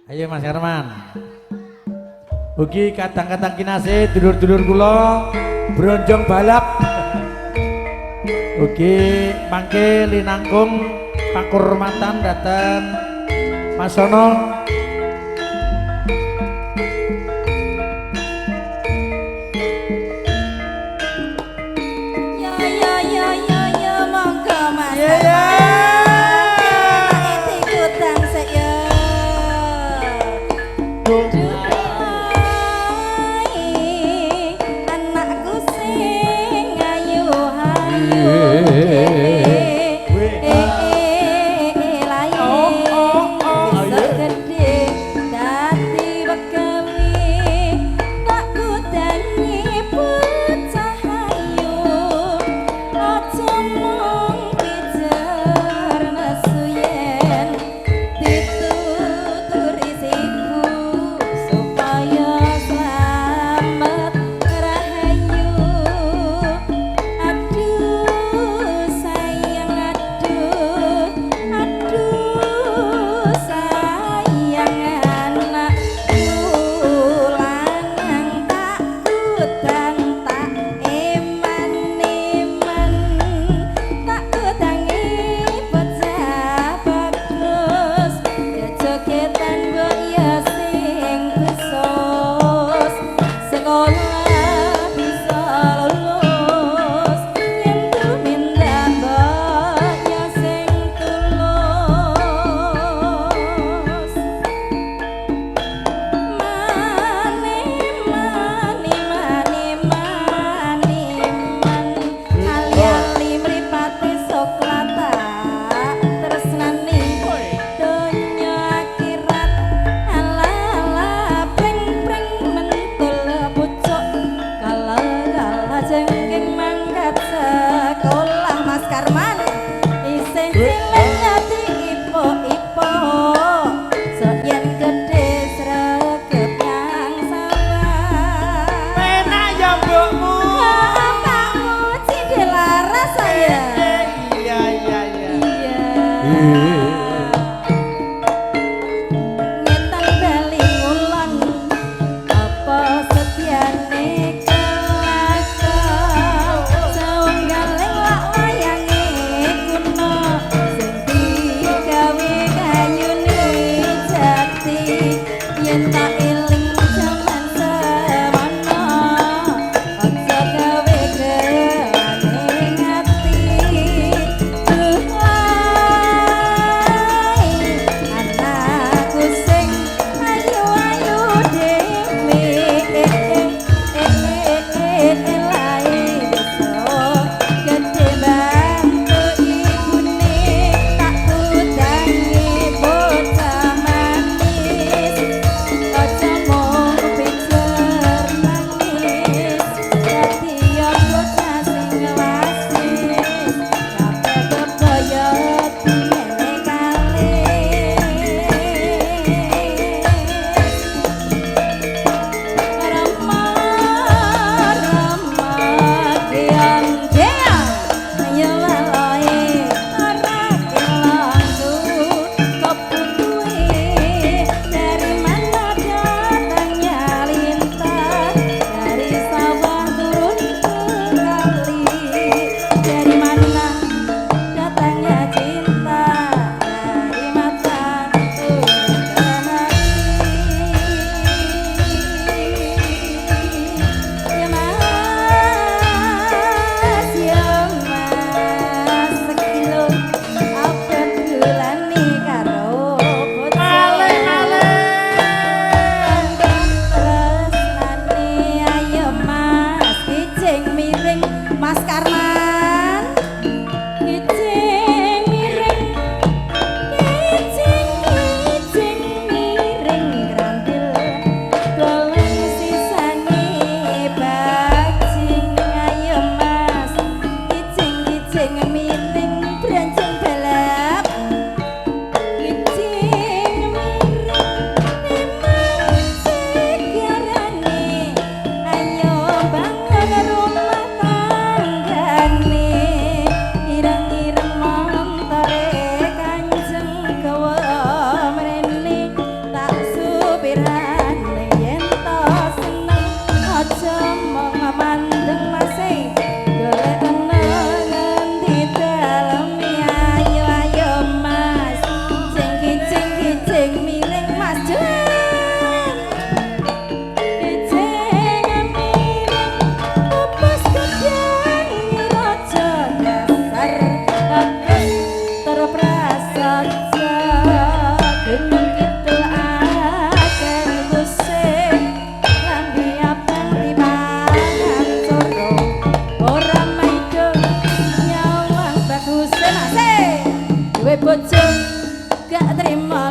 Ayo Mas Herman. Ugi kadang-kadang kinase dulur-dulur kula bronjong balap. Ugi mangke linangkung pakurmatan dateng Mas Sono. Monggo Mas. Anakku sing ayu ayu.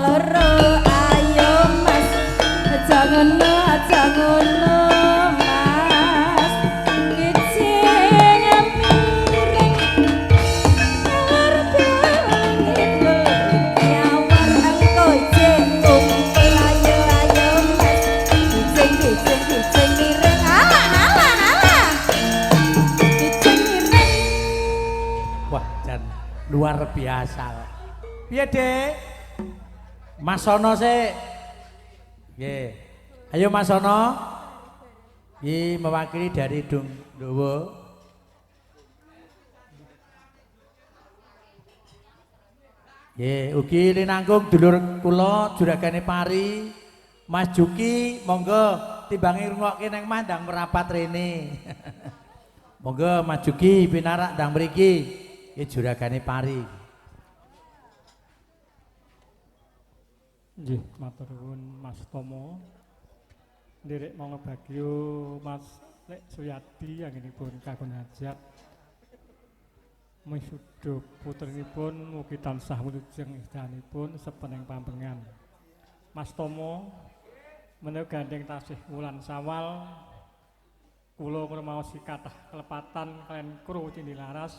loro ayo mas aja ngono mas kecing miring ngerti ngidul nyawar engko jek kumpul ayo mas kecing miring ala kecing miring Wah, jan luar biasa kok. Piye, Dik? Mas Sono sik. Nggih. Ayo Mas Sono. Iki mewakili dari Dung Dowo. Nggih, ugi linangkung dulur kula juragane Pari, Mas Juki, monggo timbangi rungokke nang mandang merapat rene. Monggo Mas Juki pinarak ndang mriki. Iki juragane Pari. Nggih, matur nuwun Mas Tomo. Nderek monggo bagyo Mas Lek Suyadi anggenipun kagun hajat. Misuda putrinipun mugi tansah wilujeng ihdanipun sepeneng pambengan. Mas Tomo menawi gandeng tasih wulan Sawal kula ngrumaosi kathah kelepatan kaliyan kru Cindilaras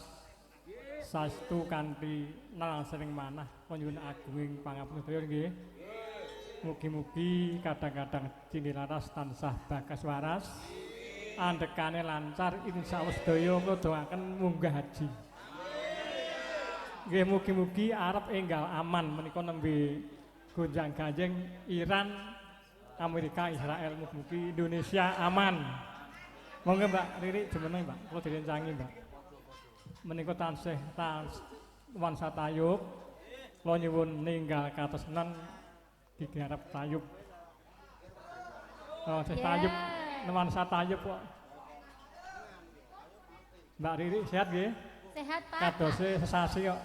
saestu kanthi nalangsaning manah panjenengan agunging pangapunten nggih. Mugi-mugi kadang-kadang Cindilaras tansah bagas waras, andekane lancar, insyaallah sedaya kula doaken munggah haji. Nggih mugi-mugi arep enggal aman menika nembe gonjang-ganjing Iran, Amerika, Israel, mugi-mugi Indonesia aman. Monggo Mbak Riri jumeneng Mbak, kula direncangi Mbak. Menika tansah wansa tayub, kula nyuwun ninggal katresnan digarap tayub. Oh, tayub, nuansa tayub kok. Mbak Riri sehat nggih? Sehat Pak. Kadose sesasi kok.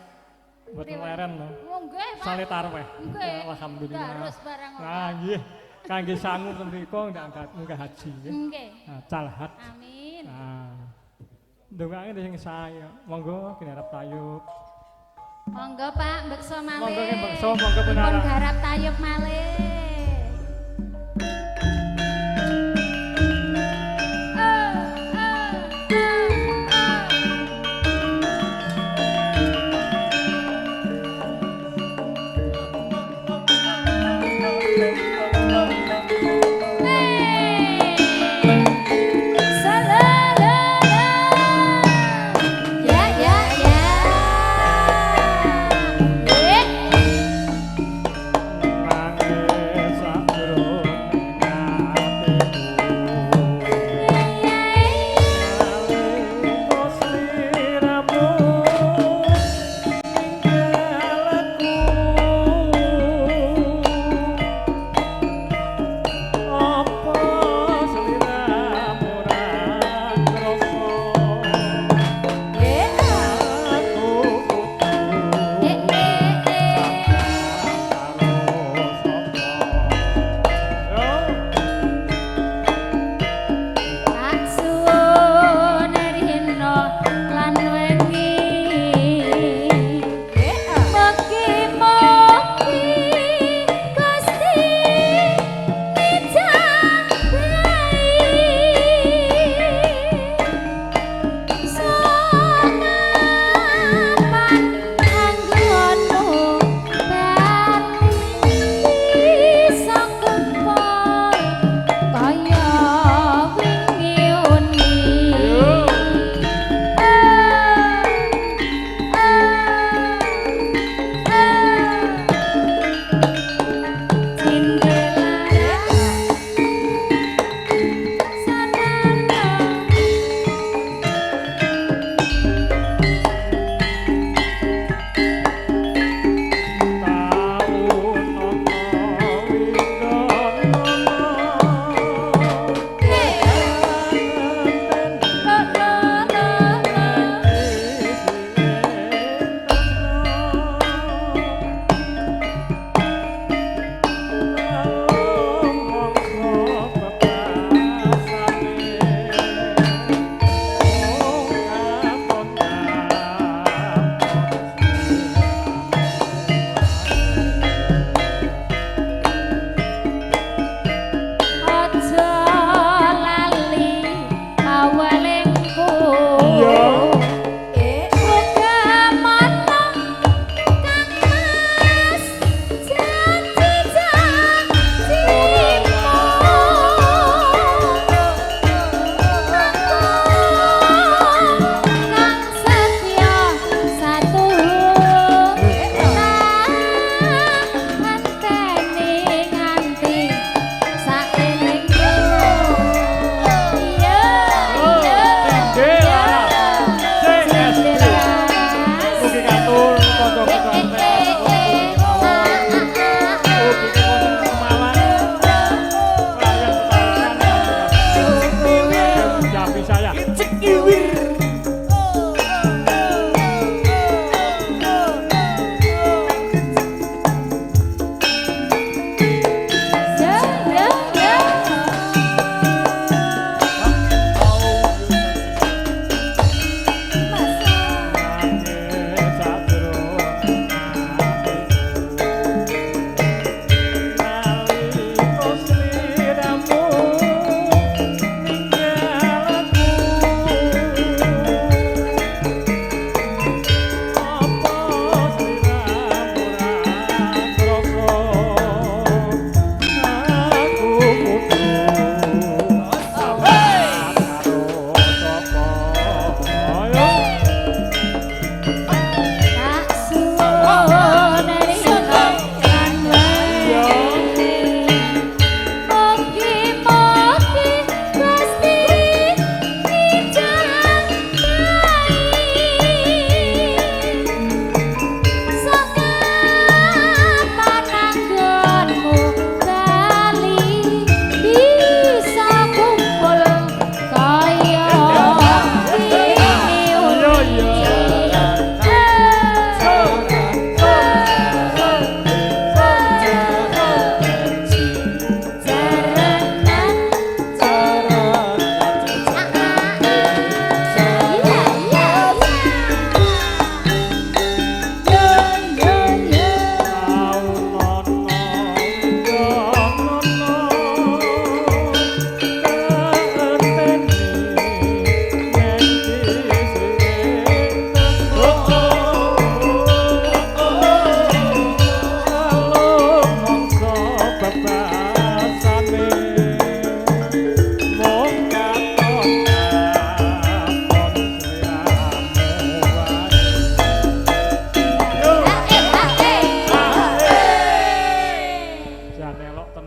Mboten leren lho. Nggih Pak. Sale tarweh. Nggih. Alhamdulillah. Terus barang. Nah, nggih. Kangge sangu menika munggah haji nggih. Nggih. Nah, calhat. Amin. Nah. Ndongake sing saya. Monggo kinarep tayub. Monggo Pak, beksa malih. Monggo nggih beksa, monggo Pun pinarap. garap tayub malih.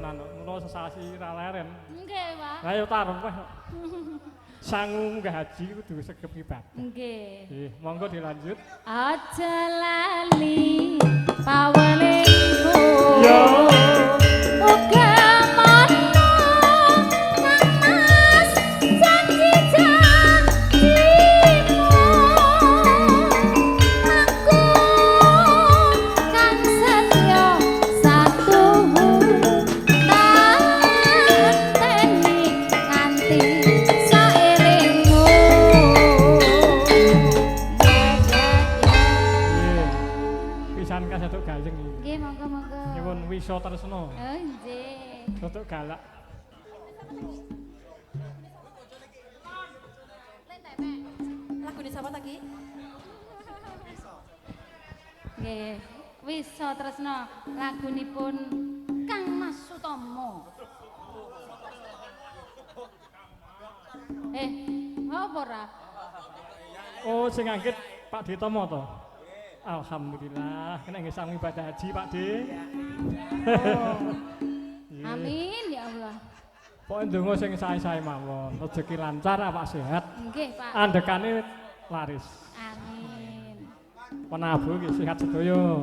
tenan kok. Mulo sesasi ra leren. Nggih, Pak. Lah yo tarep wae. Sangu munggah haji kudu segep ibadah. Nggih. Nggih, monggo dilanjut. Aja lali pawelingku. Yo. Uga mono mas janji-janjimu. Aku kan setya satumu. Tanteni nganti saelingmu. Nggih. Pisan kaseduk gayeng iki. Nggih, monggo-monggo. Nyuwun wisa tresna. Oh, nggih. Rodok galak. Lagu ini siapa lagi? Nggih. Wisa tresna lagunipun Kang Mas Sutomo. Apa ora? Oh, sing angkit Pak Ditomo to. Alhamdulillah, kena nggih sami ibadah haji, Pak De. Nggih. Amin ya Allah. Pokoke ndonga sing sae-sae mawon, rezeki lancar, awak sehat, Nggih, Pak. andekane laris. Amin. Penabuh nggih sehat sedaya.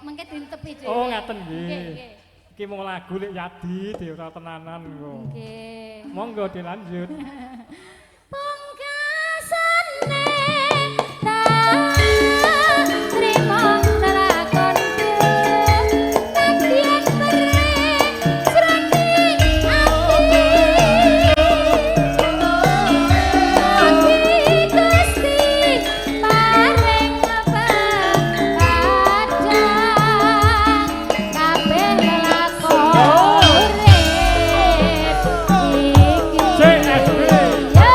Mengke dintepi dhewe. Oh, ngaten nggih. Nggih. Iki mung lagu lek Yadi dhewe tenanan kok. Nggih. Monggo dilanjut. Pungkasane tak trimo lakonku kadyan perih srengking ati Gusti paring padang kabeh lakon urip iki CSB. ya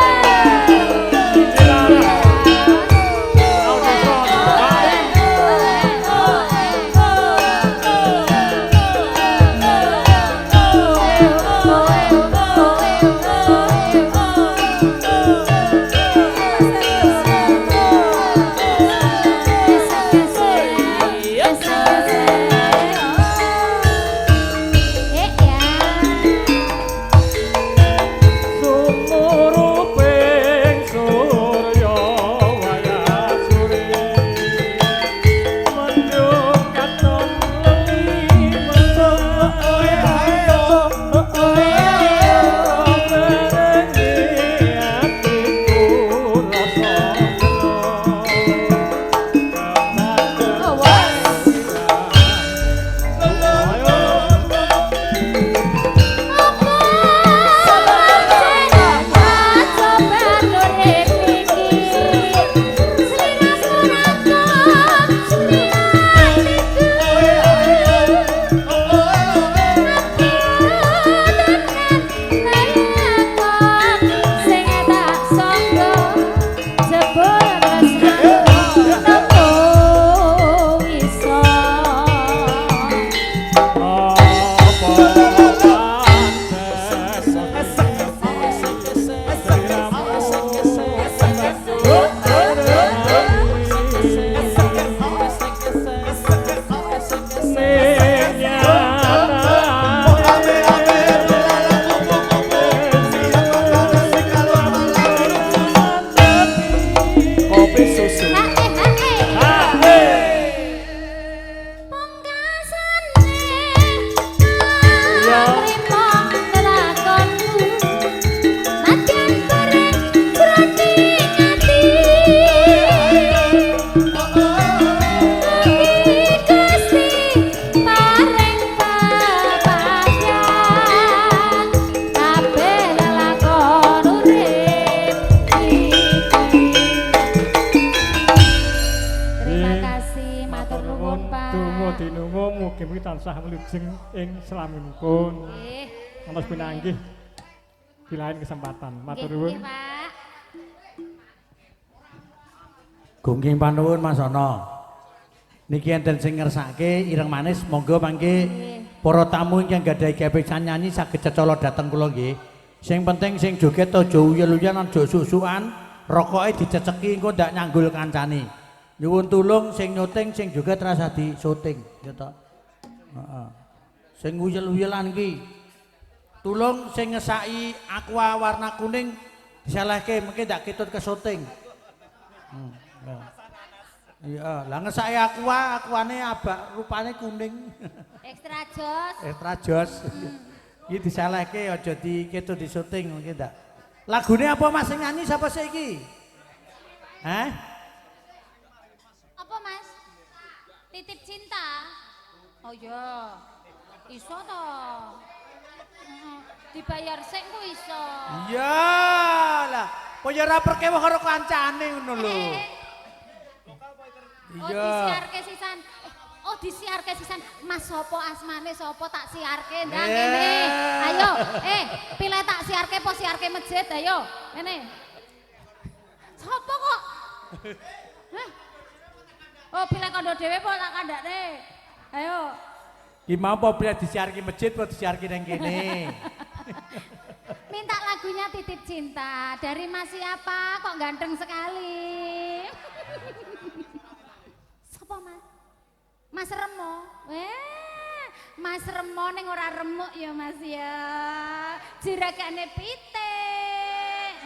tansah melujeng ing slaminipun. Nggih. Ngantos pinanggih dilain kesempatan. Matur nuwun. Nggih, Pak. Gungging panuwun Mas Ana. Niki enten sing ngersake ireng manis, monggo mangke para tamu ingkang gadhahi gawesan nyanyi saged cecala dhateng kula nggih. Sing penting sing joget aja uyel-uyelan aja susukan, rokoke diceceki engko ndak nyanggul kancane. Nyuwun tulung sing nyuting sing joget rasa di syuting, ya to. Heeh. Sing uyel-uyelan iki tulung sing ngesaki aqua warna kuning disalehke mengke ndak ketut ke syuting. Iya, lah ngesake aquane abak rupane kuning. Ekstra jos. Ekstra jos. Iki disalehke aja diketut di syuting mungkin ndak. Lagune apa Mas sing nyanyi sapa sih iki? Hah? Apa Mas? Titip cinta. Oh iya. Iso to. Heeh. Dibayar sik ku iso. Iya lah. Kok ya ora perkeweh karo kancane ngono lho. Oh Iya. disiarke sisan. Oh disiarke sisan. Mas sopo asmane sopo tak siarke ndang Eh. ngene. Ayo, pilih tak siarke apa siarke masjid ayo. Ngene. Sopo kok? Hah? Oh pilih kondo dhewe apa tak kandhane? Ayo. Ki mau apa pilih disiarke masjid apa disiarke nang kene? Minta lagunya Titip Cinta dari Mas siapa? Kok ganteng sekali. Siapa Mas? Mas Remo. Mas Remo ning ora remuk ya Mas ya. Jiragane pitik.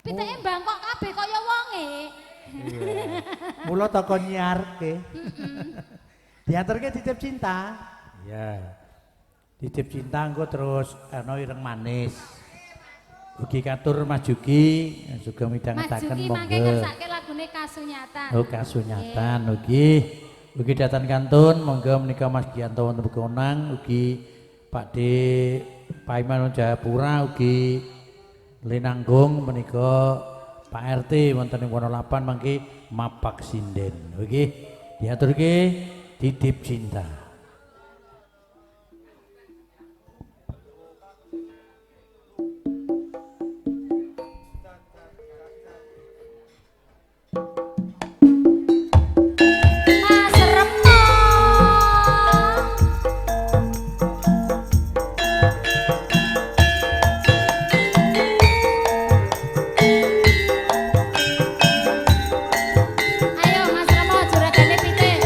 Pitike bangkok kabeh kaya wonge. Mula toko nyiarke. Diaturke titip cinta. Iya. Titip cinta engko terus ana ireng manis. Ugi katur Mas Juki juga Mas midhangetaken Juki mangke monggo. ngersake lagune Kasunyatan. Oh kasunyatan ugi. Ugi datang kantun monggo menika Mas Gianto wonten Begonang ugi Pak D Paiman Jayapura ugi Linanggung menika Pak RT wonten ing Wonolapan mangke mapak sinden. Ugi diaturke titip cinta. Mas Remo. Ayo Mas Remo juragane pitik.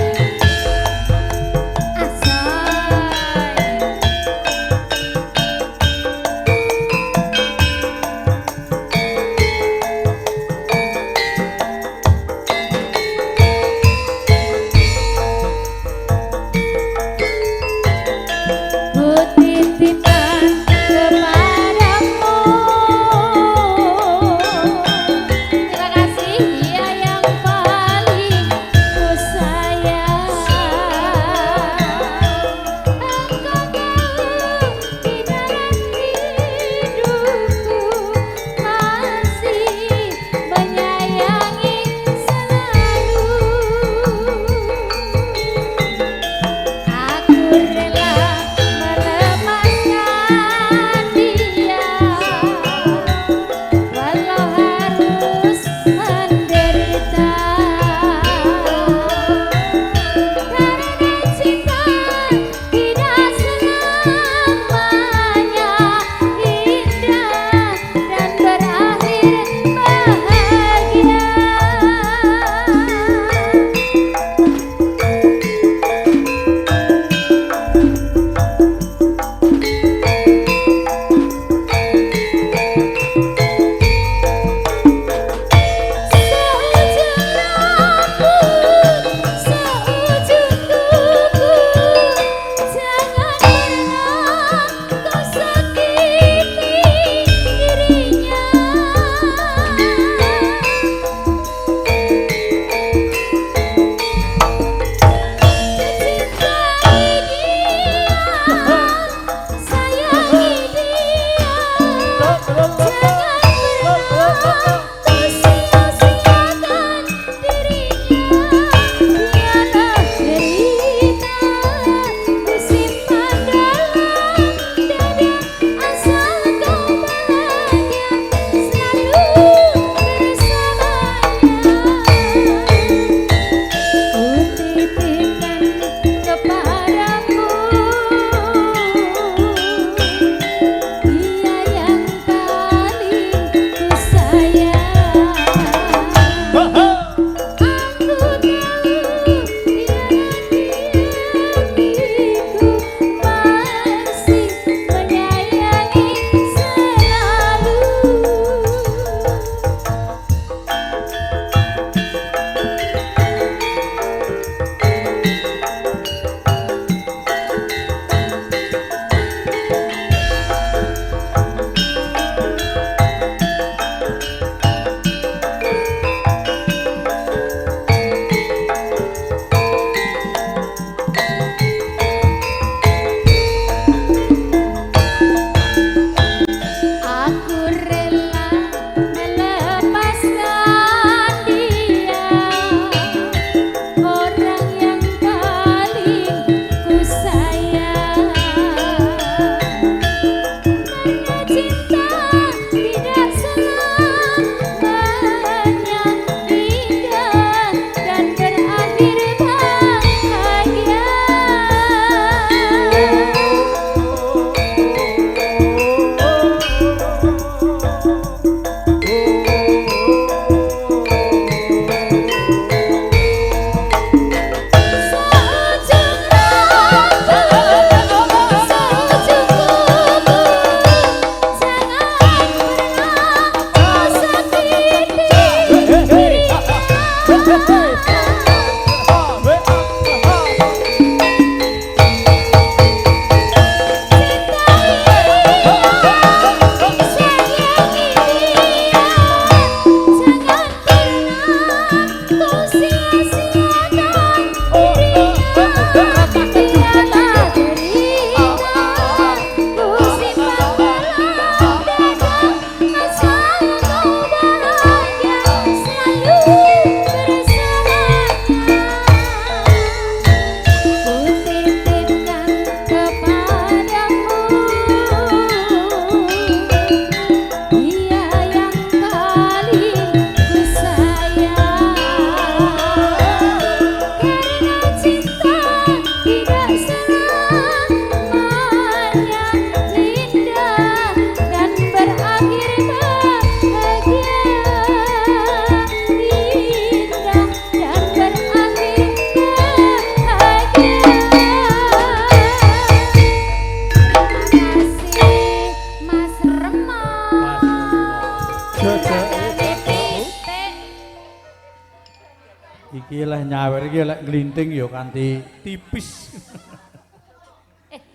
Iki leh nyawer iki lek nglinting ya kanthi tipis.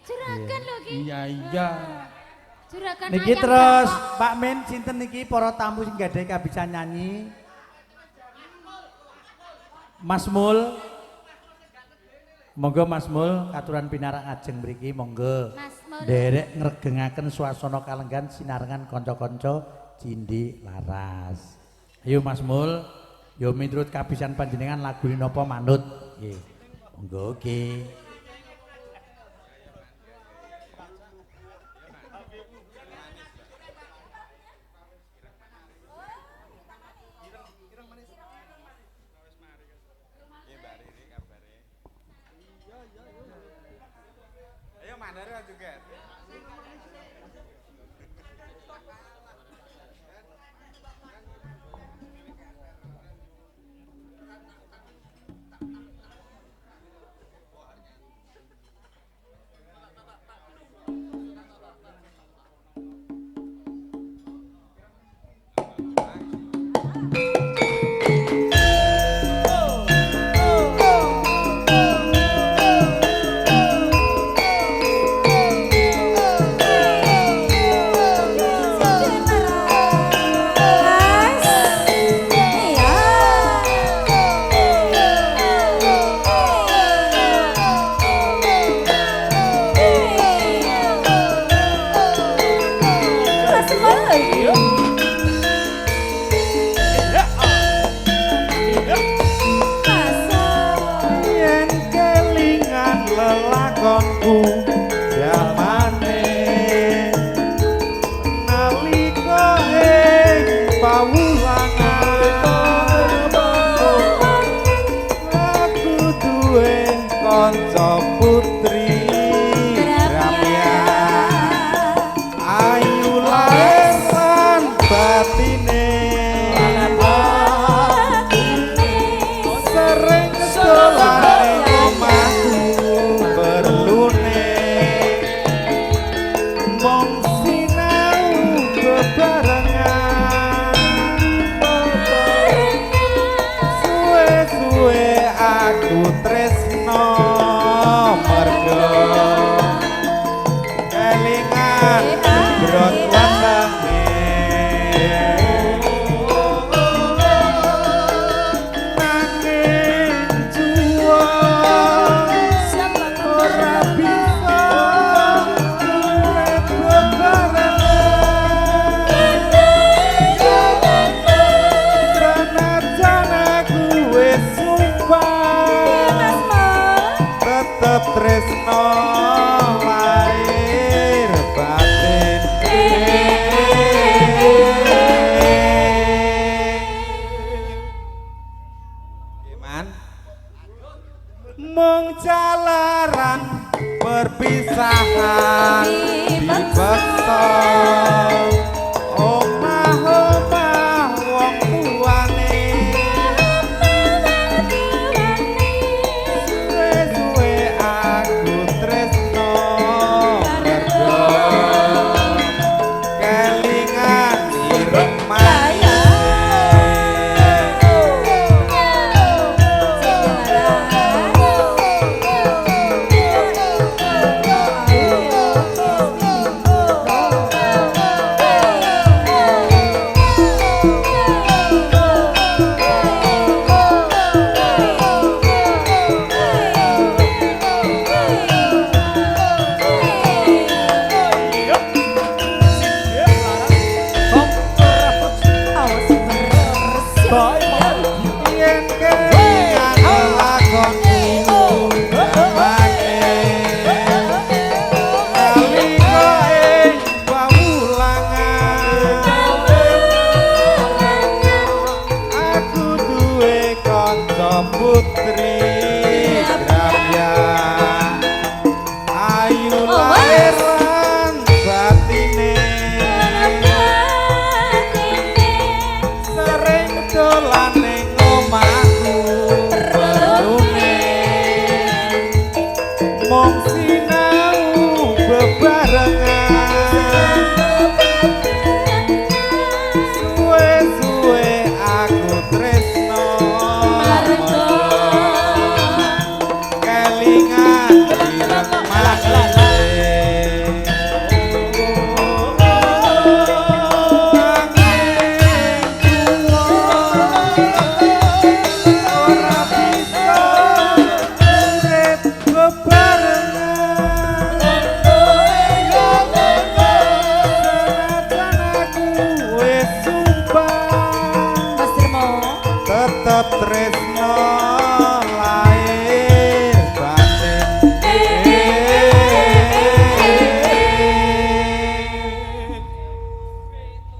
Juragan lho iki. Iya iya. Juragan Niki ayam terus Bangkok. Pak Min sinten niki para tamu sing gadhahi kabisan nyanyi. Mas Mul. Monggo Mas Mul katuran pinarak ajeng mriki monggo. Mas Mul. Derek ngregengaken suasana kalenggan sinarengan kanca-kanca Cindi Laras. Ayo Mas Mul, yo miturut kabisan panjenengan lagune napa manut? Nggih. Monggo nggih.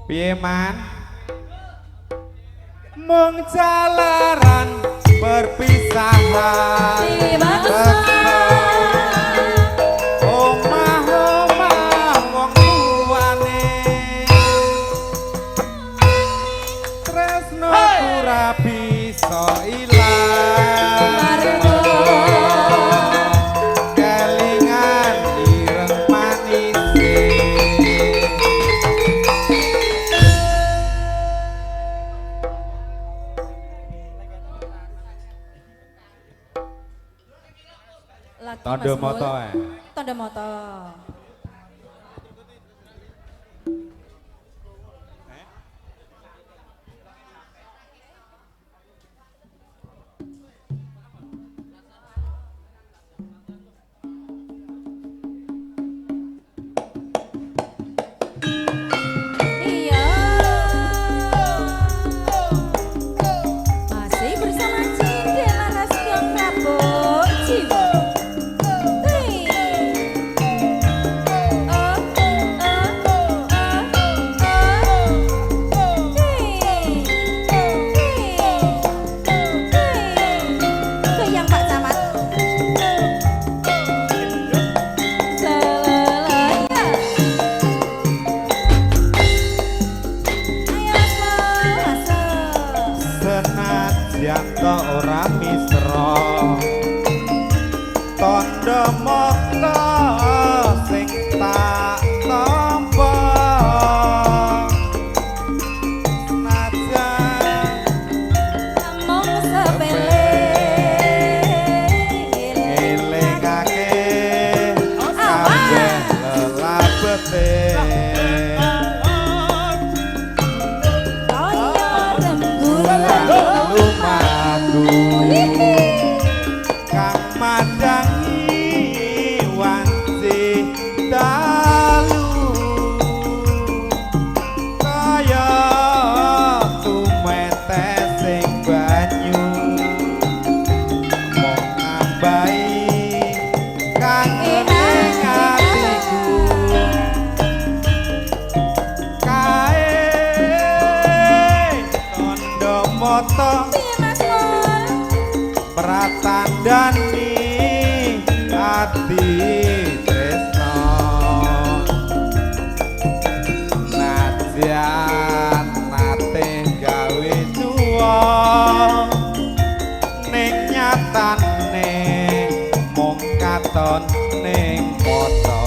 Piye man? Mung jalaran perpisahan. Omah-omah wong tuane. Tresno ora bisa ilang. Kelingan ireng manise. Lagi Tondo Mas Mul. moto Tondo moto. Iya. Masih bersama Cinde Laras Gong Prabowo Jiwa. Goyang Pak Camat. Selelaya. Ayo masuk. Senajan to ora misra tandha mata sing tak tampa senajan Mong sepele. ngelingake kabeh lelabete Kaya rembulan. lumadu kang madangi wanci dalu kaya tumete sing banyu mong nambahi kangen atiku kae tondo moto Piye Mas Mul? pratandani ati tresno najan nate gawe tuwa ning nyatane mung katon ning foto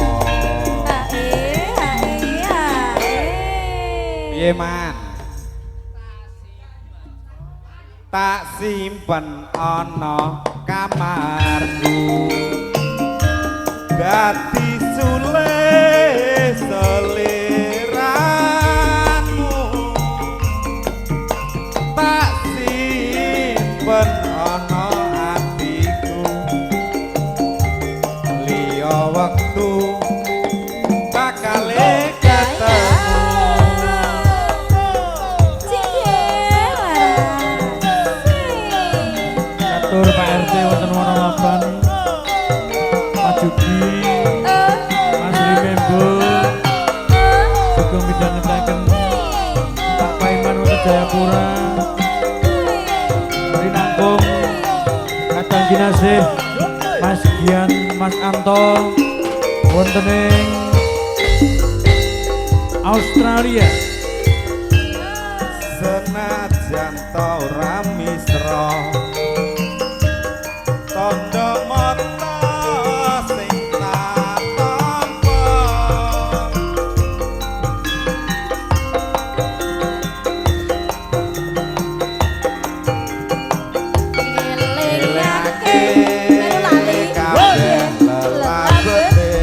piye man tak simpen ana kamarku dadi sule seliramu tak simpen ana atiku liya wektu bakal ketemu Atur Pak RT wonten Wonolaban. Mas Jugi, Mas Limembo, Sugeng midhangetaken Pak Paiman wonten Jayapura. Rinangkung kadang kinasih Mas Gian, Mas Anto wonten ing Australia. senajan to ora misra tandha mata sing tak tampa Ngelingake melu lali. kabeh lelabete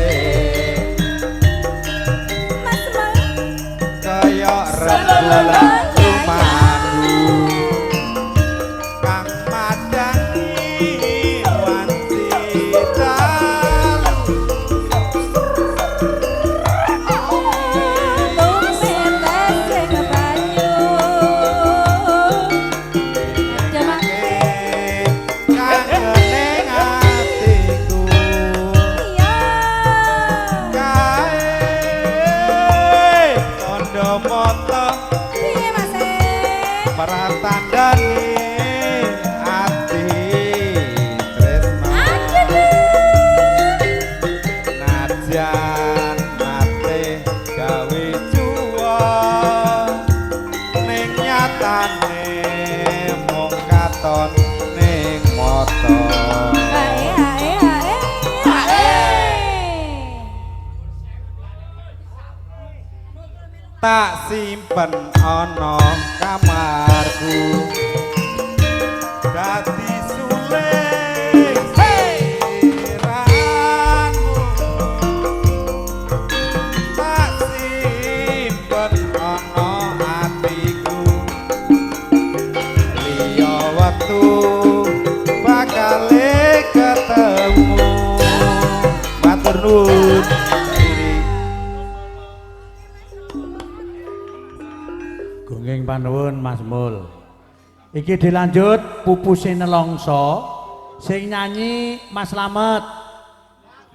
Mas Mul. kaya rembulan lumadu kang madangi wanci dalu kangene atiku kae tondo mata Piye Mas? pratandane ati tresno najan mate gawe juwa ning nyatane mung katon ning mata Ae ae ae ae. tak simpen ana kamarku dadi suling sirahmu tak simpen ana atiku liya wektu bakal ketemu matur nuwun. Gungging panuwun Mas Mul. Iki dilanjut pupuse nelongso sing nyanyi Mas Slamet.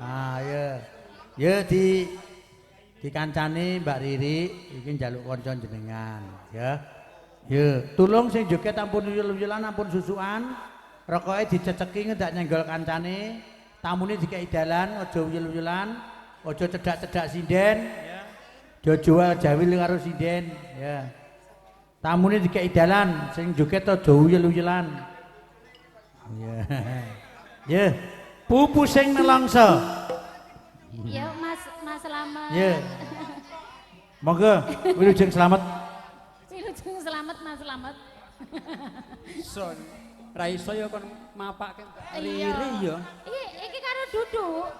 Ah ya. Ya dikancani Mbak Riri iki njaluk kanca jenengan ya. Ya, tulung sing joget ampun uyul-uyulan ampun susukan. Rokoke diceceki ngedak nyenggol kancane. Tamune dikei dalan aja uyul-uyulan, aja cedak-cedak sinden ya. Aja jual jawil karo sinden ya. Tamune dikei dalan sing joget aja uyul-uyulan. Ya. Ya, pupu sing nelongso. Ya Mas Slamet. Ya. Monggo wilujeng slamet. Wilujeng selamat Mas Slamet. Son, ra iso ya kon mapake Iya. Riri ya. Iki karo duduk.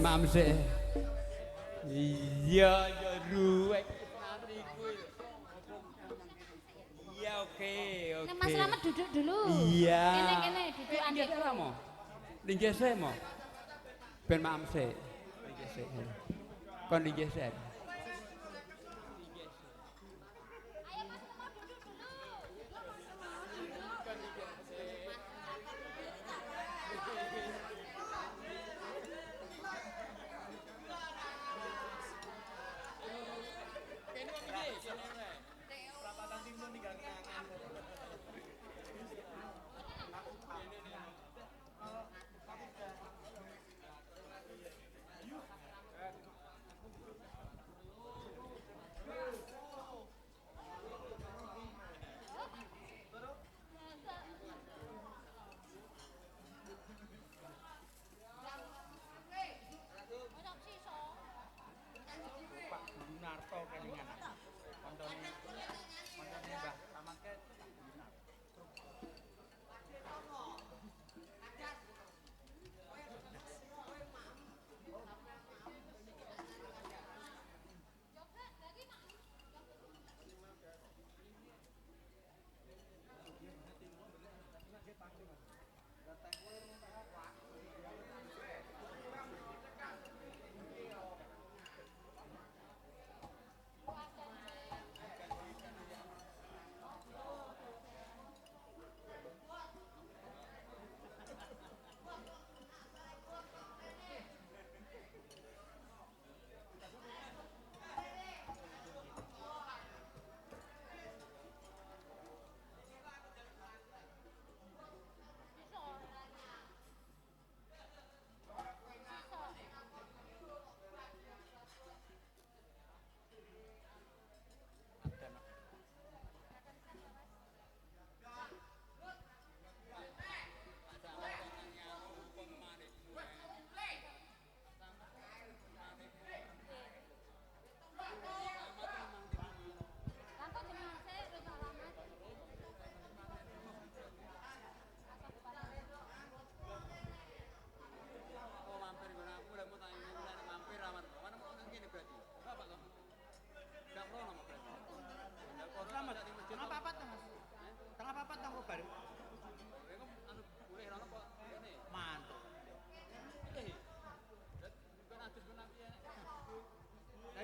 maaf sih. Iya, ya ruwek. Iya, oke. Nek Mas Slamet duduk dulu. Iya. Kene duduk andek. Geser mo. Digeser mo. Ben maaf sih. Digeser. Kon digeser. Ayo Mas Slamet duduk dulu. Narto kelingan. Kontone Mbah Ramake.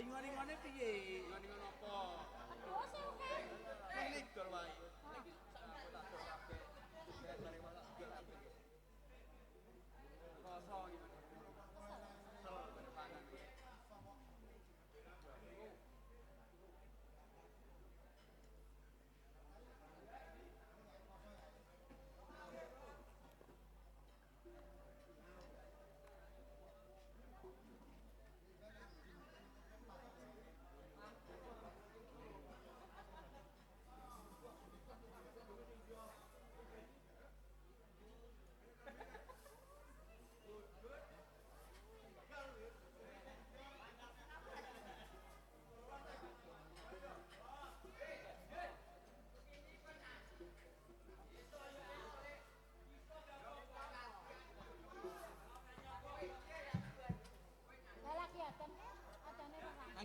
Lah ngene piye? Ngene apa? Aduh, sih oke. Ngene dol wae.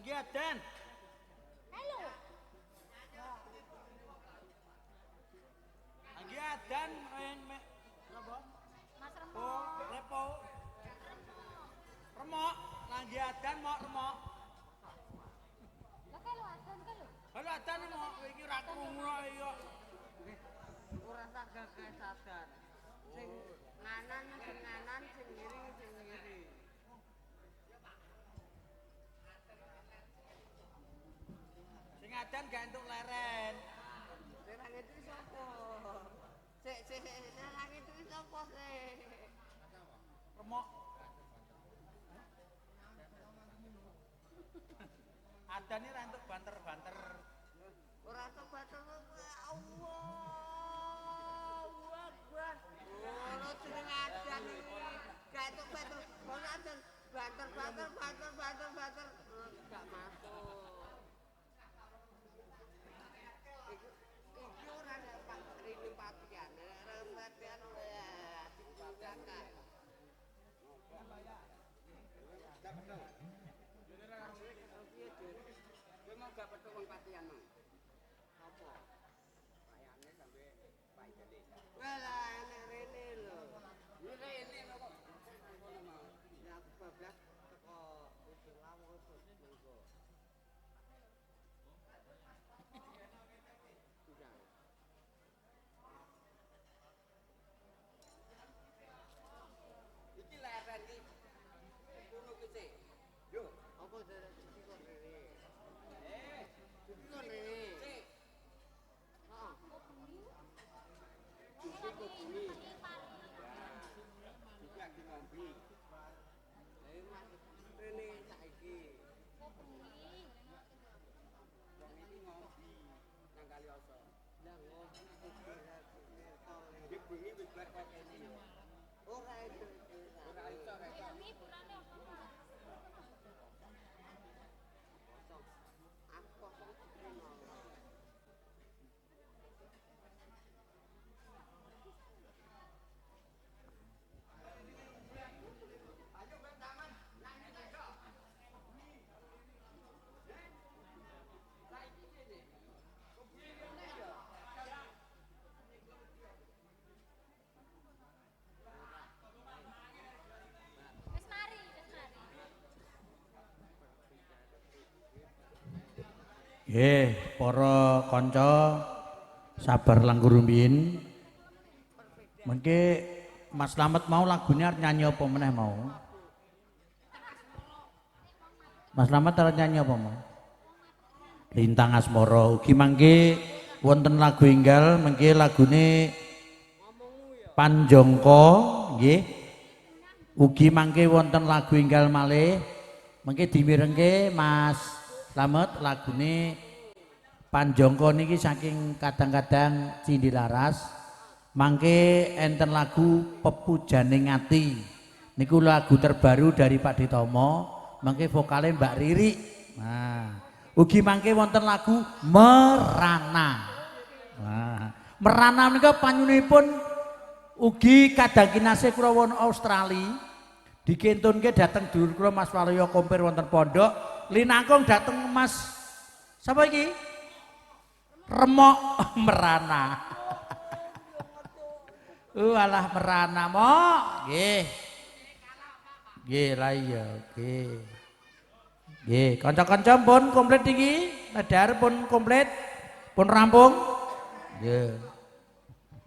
Nggih adan. Halo. Nggih adan napa? Mas Remo. Oh, repo. Remok, nggih adan mok remok. Lah kalau adan kalau. Halo adan mok iki ra krungu kok. Ora tak gagah sadar. Sing nganan sing nganan, sing ngiri sing ngiri. Sing adan gak entuk leren. Sing nang itu sapa? Sik nang itu sapa sik? Remok. Adan iki ra entuk banter-banter. Ora tak batal Allah. Akbar. Ora jeneng adan iki. Gak entuk batal. Ora adan banter. Gak masuk. Iki ora nek Pak Rini Patian, remetian ya. Kakak. Walah enek rene lho. Rene lho kok. Ya bablas teko ujung lawu mengko. Iki leren iki. Kuno ki sik. Yo, apa derek iki kok rene? Iki kok rene. Sik. Heeh. Juga di ngombe. Mas rene saiki. Wong iki ngombe nang Kalioso. Lah ngombe iki bengi wis blek kok kene. Ora iso. Ora iso rek. Aku kok terima. Wis mari, wis mari. Nggih, para kanca sabar langkung rumiyin. Mengke Mas Slamet mau lagunya arep nyanyi apa meneh mau? Mas Slamet arep nyanyi apa mau? Lintang Asmara. Ugi mangke wonten lagu enggal mengke lagune Panjangka nggih. Ugi mangke wonten lagu enggal malih mengke dimirengke Mas Slamet lagune Panjangka niki saking kadang-kadang Cindilaras. Mangke enten lagu Pepujaning Ati. Niku lagu terbaru dari Pak Ditomo. Mangke vokale Mbak Riri. Nah, ugi mangke wonten lagu Merana. Nah, Merana menika panyunipun ugi kadang kinasih kula wonten Australia. Dikentunke dhateng dulur kula Mas Waluyo Kompir wonten pondok. Linangkung dhateng Mas sapa iki? Remok Merana. Alah Merana mok. Nggih. Nggih lah iya, nggih. Nggih, kanca-kanca pun komplit iki, nedar pun komplit, pun rampung. Nggih.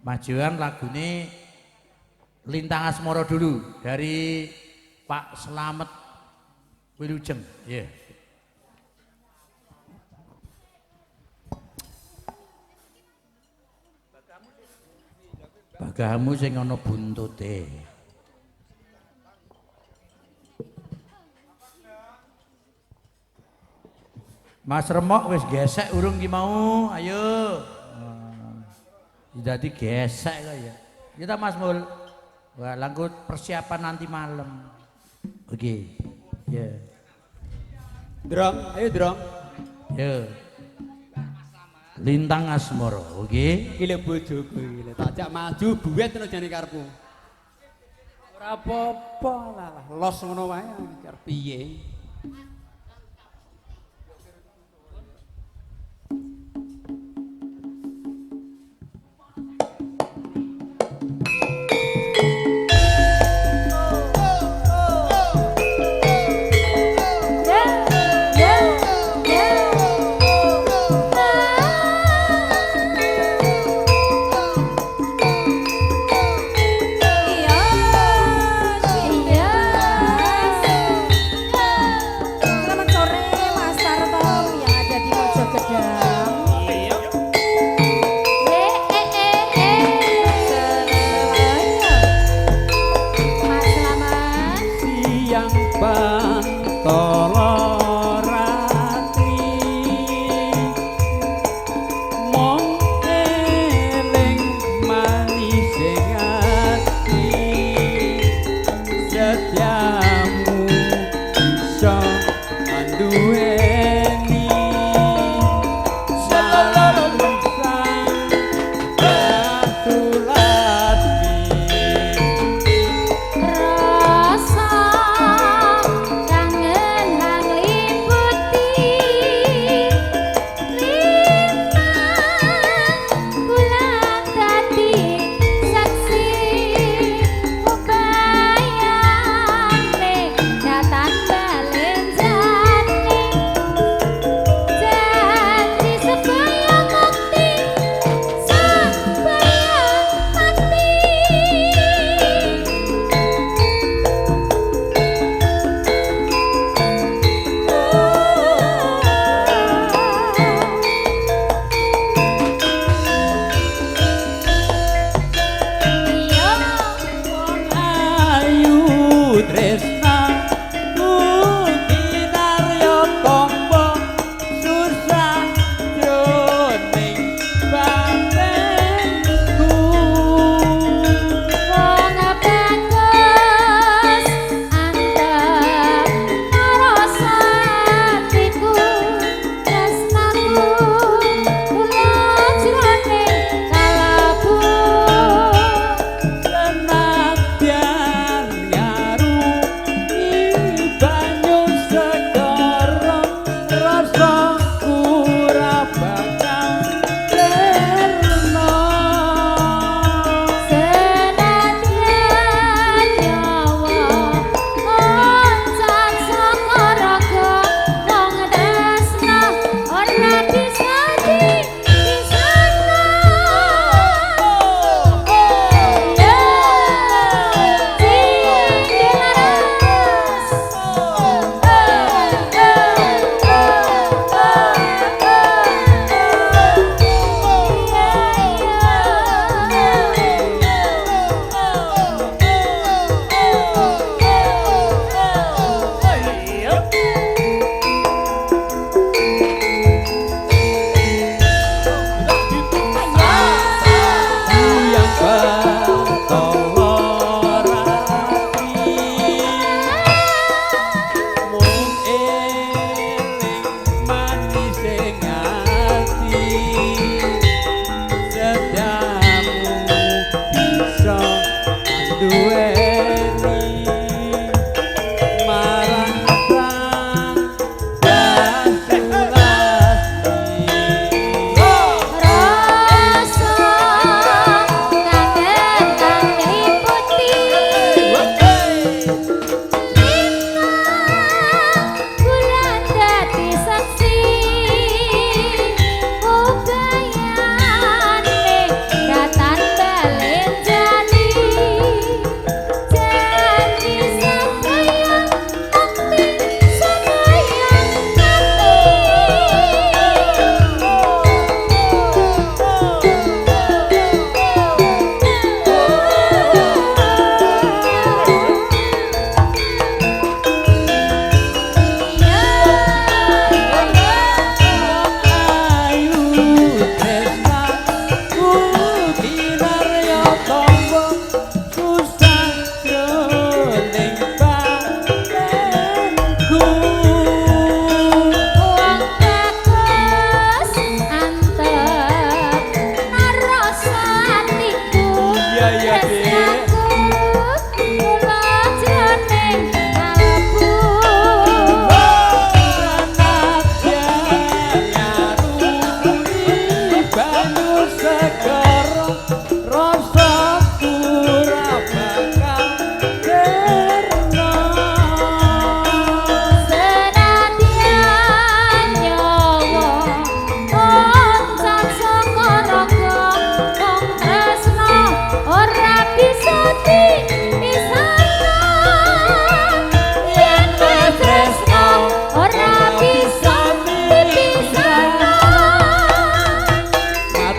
Majuan lagune Lintang Asmara dulu dari Pak Slamet Wilujeng. Nggih. Bagamu sing ana buntute. Mas Remok wis gesek urung ki mau, ayo. Jadi gesek kok ya. Kita Mas Mul. Wah, langkut persiapan nanti malam. Oke. Ya. Drong, ayo drong. Ya. Lintang Asmara, oke. Iki lho bojoku iki lho, tak jak maju buwet terus jane karepku. Ora apa-apa lah, los ngono wae arep piye. Iya, iya.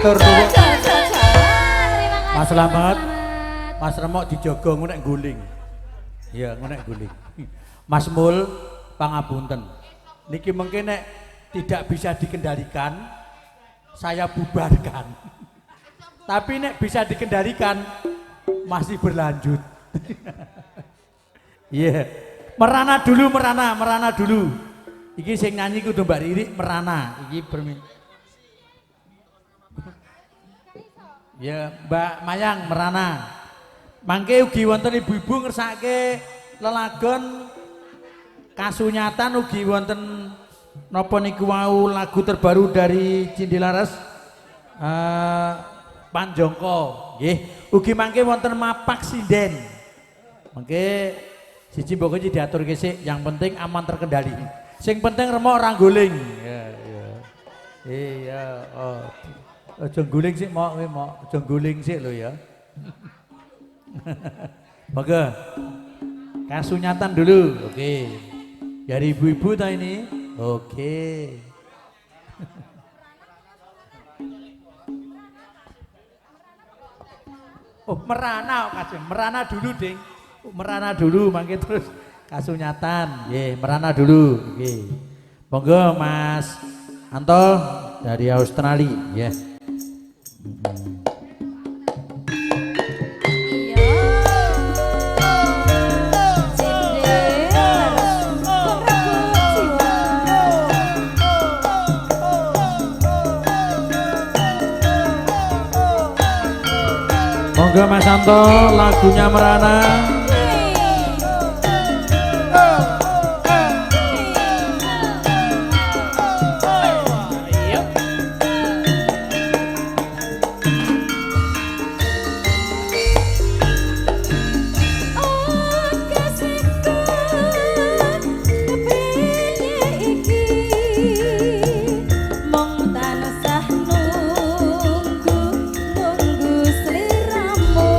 matur nuwun. Terima kasih. Mas Slamet, Mas Remok dijogo ngonek guling. Iya, ngonek guling. Mas Mul, pangapunten. Niki mungkin nek tidak bisa dikendalikan, saya bubarkan. Tapi nek bisa dikendalikan, masih berlanjut. Iya. Merana dulu, merana dulu. Iki sing nyanyi kudu Mbak Riri merana. Iki ya Mbak Mayang merana. Mangke ugi wonten ibu-ibu ngersake lelagon kasunyatan ugi wonten napa niku wau lagu terbaru dari Cindilaras Panjongko nggih. Ugi mangke wonten Mapak Sinden. Mangke siji mbok iki diaturke sik, yang penting aman terkendali. Sing penting remok ora guling. Ya, ya. Iya, oh. Aja guling sik mok, kowe mok. Aja guling sik lho ya. Monggo. Kasunyatan dulu. Oke. Dari ibu-ibu ta ini? Oke. Oh, merana kajeng. Merana dulu, Ding. Merana dulu mangke terus kasunyatan. Nggih, merana dulu. Nggih. Monggo Mas Anto dari Australia, ya. Monggo Mas Anto lagunya merana. Nunggu sliramu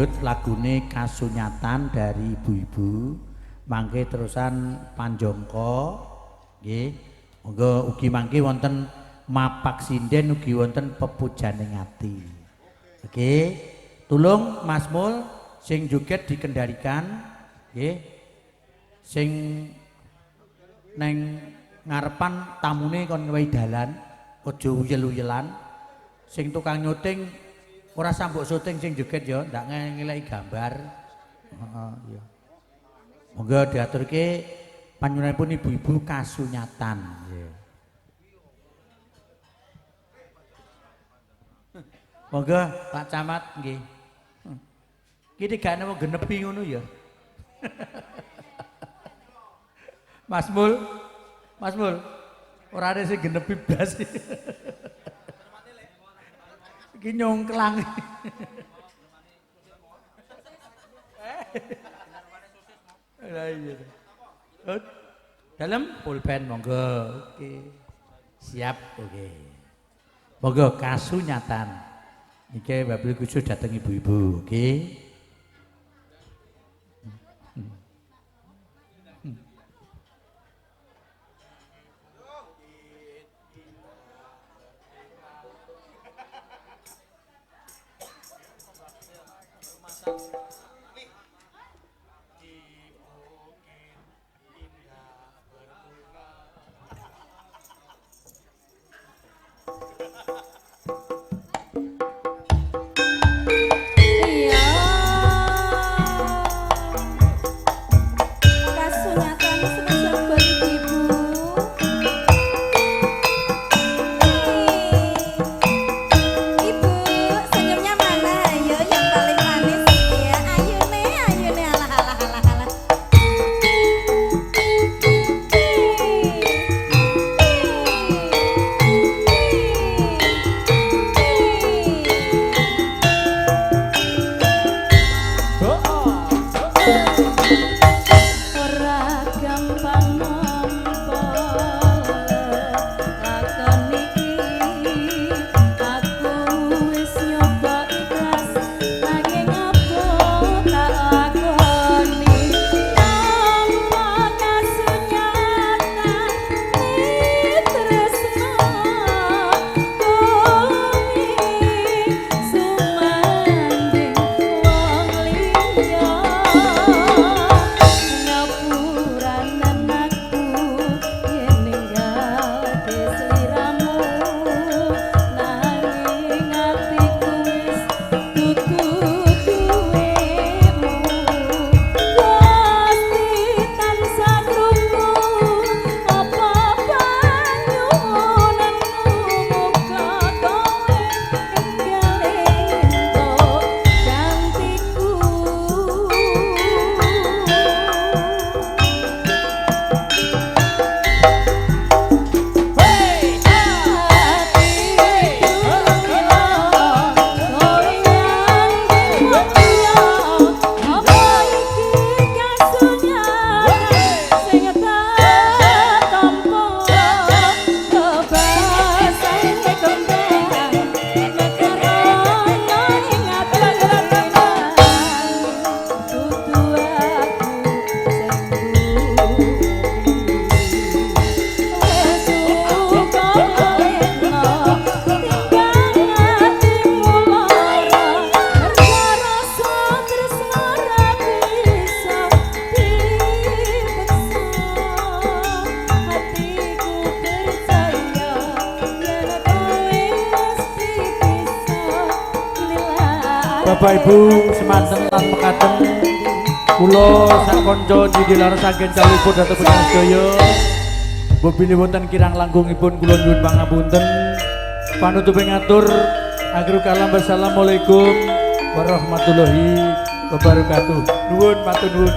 lanjut lagune Kasunyatan dari ibu-ibu. Mangke terusan Panjongko nggih. Monggo ugi mangke wonten Mapak Sinden ugi wonten Pepujaning Ati. Oke. Tulung Mas Mul sing joget dikendalikan nggih. Sing neng ngarepan tamune kon wehi dalan, aja uyel-uyelan. Sing tukang nyuting ora sambuk syuting sing joget ya, ndak ngeleki gambar. Heeh, iya. Monggo diaturke panjenenganipun ibu-ibu Kasunyatan. Nggih. Monggo Pak Camat nggih. Iki gak nemu genepi ngono ya. Mas Mul, ora ada sing genepi blas. Iki nyongklang. Lah iya. Dalam pulpen monggo. Oke. Siap, oke. Monggo Kasunyatan. Niki wabil khusus dateng ibu-ibu, oke. Bapak Ibu semanten lan mekaten kula sak kanca nyidilar saking calipun dhateng panjenengan sedaya. Bobine wonten kirang langgungipun kula nyuwun pangapunten. Panutupe ngatur akhirul kalam wassalamualaikum warahmatullahi wabarakatuh. Nuwun matur nuwun.